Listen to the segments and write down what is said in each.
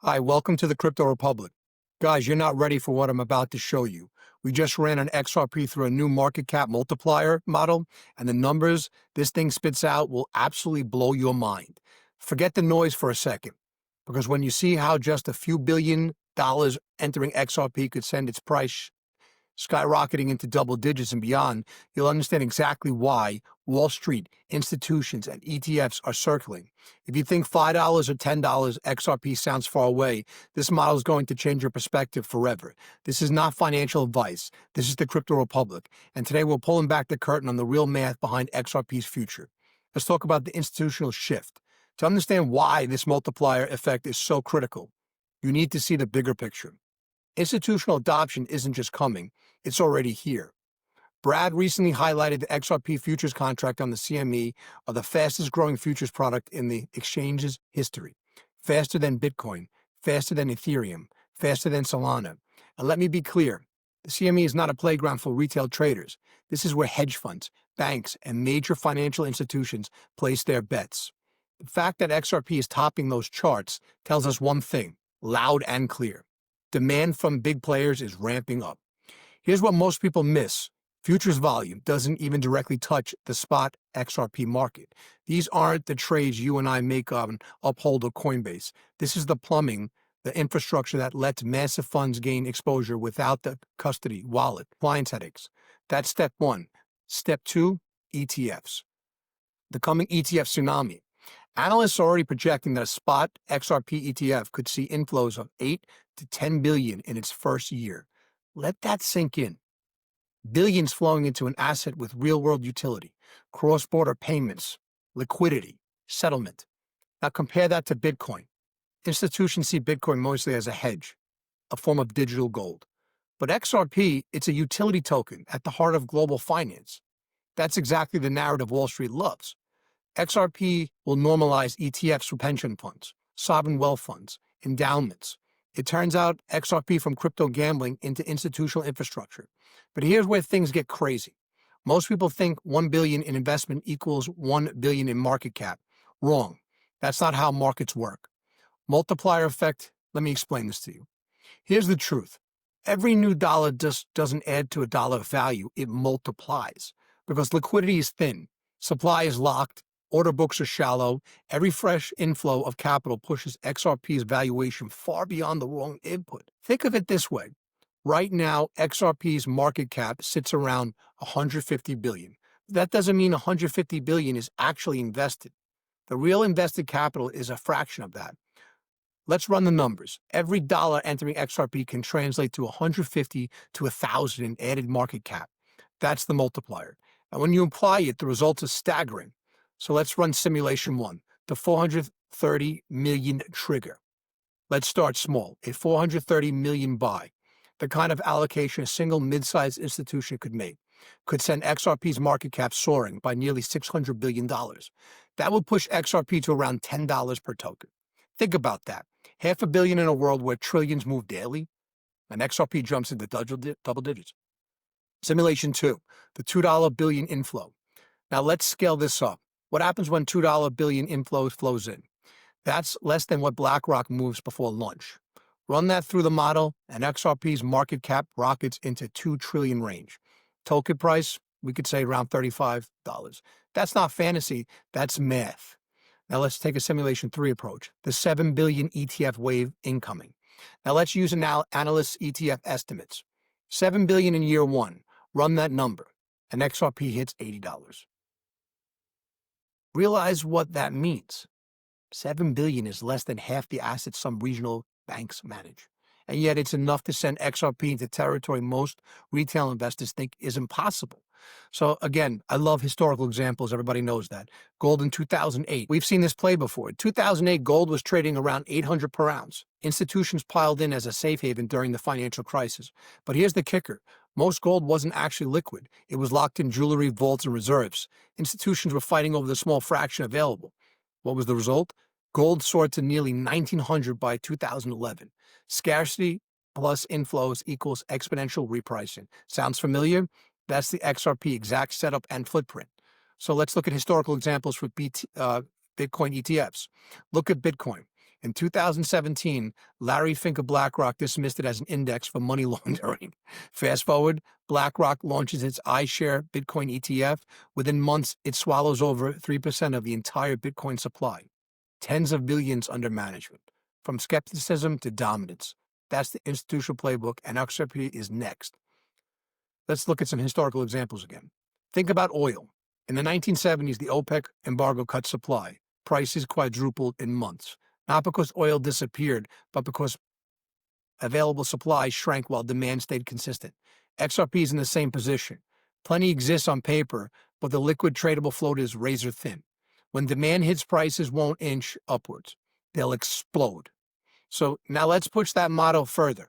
Hi, welcome to the Crypto Republic. Guys, you're not ready for what I'm about to show you. We just ran an XRP through a new market cap multiplier model, and the numbers this thing spits out will absolutely blow your mind. Forget the noise for a second, because when you see how just a few $1 billion entering XRP could send its price skyrocketing into double digits and beyond, you'll understand exactly why Wall Street, institutions, and ETFs are circling. If you think $5 or $10 XRP sounds far away, this model is going to change your perspective forever. This is not financial advice. This is the Crypto Republic. And today we're pulling back the curtain on the real math behind XRP's future. Let's talk about the institutional shift. To understand why this multiplier effect is so critical, you need to see the bigger picture. Institutional adoption isn't just coming, it's already here. Brad recently highlighted the XRP futures contract on the CME are the fastest growing futures product in the exchange's history. Faster than Bitcoin, faster than Ethereum, faster than Solana. And let me be clear, the CME is not a playground for retail traders. This is where hedge funds, banks, and major financial institutions place their bets. The fact that XRP is topping those charts tells us one thing, loud and clear. Demand from big players is ramping up. Here's what most people miss. Futures volume doesn't even directly touch the spot XRP market. These aren't the trades you and I make on Uphold or Coinbase. This is the plumbing, the infrastructure that lets massive funds gain exposure without the custody, wallet, clients headaches. That's step one. Step two, ETFs. The coming ETF tsunami. Analysts are already projecting that a spot XRP ETF could see inflows of 8 to 10 billion in its first year. Let that sink in. Billions flowing into an asset with real-world utility, cross-border payments, liquidity, settlement. Now compare that to Bitcoin. Institutions see Bitcoin mostly as a hedge, a form of digital gold. But XRP, it's a utility token at the heart of global finance. That's exactly the narrative Wall Street loves. XRP will normalize ETFs for pension funds, sovereign wealth funds, endowments. It turns out XRP from crypto gambling into institutional infrastructure. But here's where things get crazy. Most people think 1 billion in investment equals 1 billion in market cap. Wrong. That's not how markets work. Multiplier effect, let me explain this to you. Here's the truth. Every new dollar just doesn't add to a dollar of value, it multiplies. Because liquidity is thin, supply is locked, order books are shallow. Every fresh inflow of capital pushes XRP's valuation far beyond the wrong input. Think of it this way. Right now, XRP's market cap sits around 150 billion. That doesn't mean 150 billion is actually invested. The real invested capital is a fraction of that. Let's run the numbers. Every dollar entering XRP can translate to 150 to 1,000 in added market cap. That's the multiplier. And when you apply it, the results are staggering. So let's run simulation one, the 430 million trigger. Let's start small, a 430 million buy, the kind of allocation a single mid-sized institution could make, could send XRP's market cap soaring by nearly $600 billion. That would push XRP to around $10 per token. Think about that. $500 million in a world where trillions move daily, and XRP jumps into double digits. Simulation two, the $2 billion inflow. Now let's scale this up. What happens when $2 billion inflows flows in? That's less than what BlackRock moves before lunch. Run that through the model, and XRP's market cap rockets into 2 trillion range. Token price, we could say around $35. That's not fantasy, that's math. Now let's take a simulation 3 approach, the 7 billion ETF wave incoming. Now let's use analysts' ETF estimates. 7 billion in year one, run that number, and XRP hits $80. Realize what that means. 7 billion is less than half the assets some regional banks manage. And yet it's enough to send XRP into territory most retail investors think is impossible. So again, I love historical examples. Everybody knows that. Gold in 2008. We've seen this play before. In 2008, gold was trading around 800 per ounce. Institutions piled in as a safe haven during the financial crisis. But here's the kicker. Most gold wasn't actually liquid. It was locked in jewelry, vaults, and reserves. Institutions were fighting over the small fraction available. What was the result? Gold soared to nearly 1,900 by 2011. Scarcity plus inflows equals exponential repricing. Sounds familiar? That's the XRP exact setup and footprint. So let's look at historical examples for Bitcoin ETFs. Look at Bitcoin. In 2017, Larry Fink of BlackRock dismissed it as an index for money laundering. Fast forward, BlackRock launches its iShare Bitcoin ETF. Within months, it swallows over 3% of the entire Bitcoin supply. Tens of billions under management. From skepticism to dominance. That's the institutional playbook, and XRP is next. Let's look at some historical examples again. Think about oil. In the 1970s, the OPEC embargo cut supply. Prices quadrupled in months. Not because oil disappeared, but because available supply shrank while demand stayed consistent. XRP is in the same position. Plenty exists on paper, but the liquid tradable float is razor thin. When demand hits, prices won't inch upwards. They'll explode. So now let's push that model further.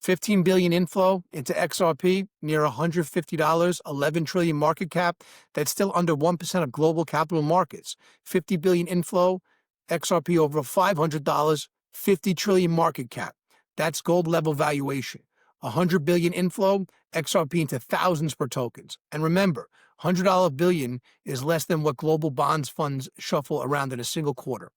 15 billion inflow into XRP, near $150, 11 trillion market cap. That's still under 1% of global capital markets. 50 billion inflow, XRP over $500, 50 trillion market cap. That's gold level valuation. 100 billion inflow, XRP into thousands per tokens. And remember, $100 billion is less than what global bonds funds shuffle around in a single quarter.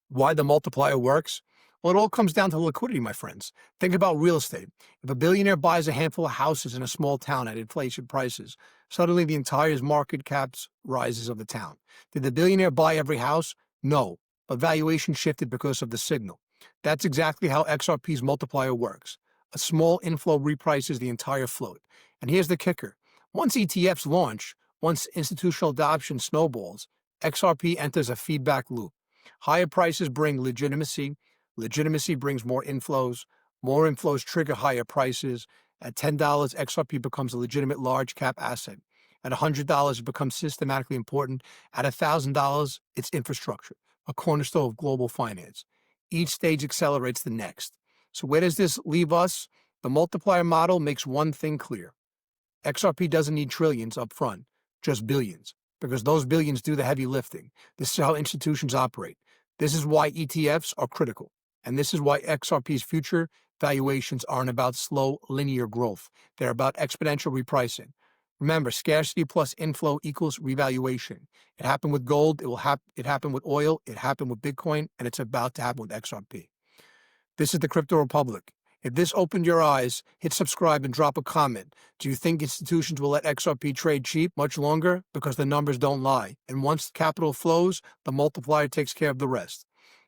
Why the multiplier works? Well, it all comes down to liquidity, my friends. Think about real estate. If a billionaire buys a handful of houses in a small town at inflation prices, suddenly the entire market caps rises of the town. Did the billionaire buy every house? No, but valuation shifted because of the signal. That's exactly how XRP's multiplier works. A small inflow reprices the entire float. And here's the kicker. Once ETFs launch, once institutional adoption snowballs, XRP enters a feedback loop. Higher prices bring legitimacy. Legitimacy brings more inflows trigger higher prices. At $10, XRP becomes a legitimate large cap asset. At $100, it becomes systematically important. At $1,000, it's infrastructure, a cornerstone of global finance. Each stage accelerates the next. So where does this leave us? The multiplier model makes one thing clear. XRP doesn't need trillions up front, just billions, because those billions do the heavy lifting. This is how institutions operate. This is why ETFs are critical. And this is why XRP's future valuations aren't about slow, linear growth. They're about exponential repricing. Remember, scarcity plus inflow equals revaluation. It happened with gold, it happened with oil, it happened with Bitcoin, and it's about to happen with XRP. This is the Crypto Republic. If this opened your eyes, hit subscribe and drop a comment. Do you think institutions will let XRP trade cheap much longer? Because the numbers don't lie. And once capital flows, the multiplier takes care of the rest.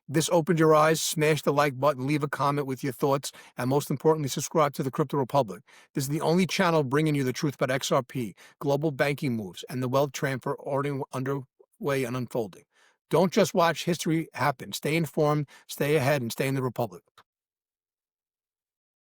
This opened your eyes, smash the like button, leave a comment with your thoughts, and most importantly, subscribe to the Crypto Republic. This is the only channel bringing you the truth about XRP, global banking moves, and the wealth transfer already underway and unfolding. Don't just watch history happen. Stay informed, stay ahead, and stay in the Republic.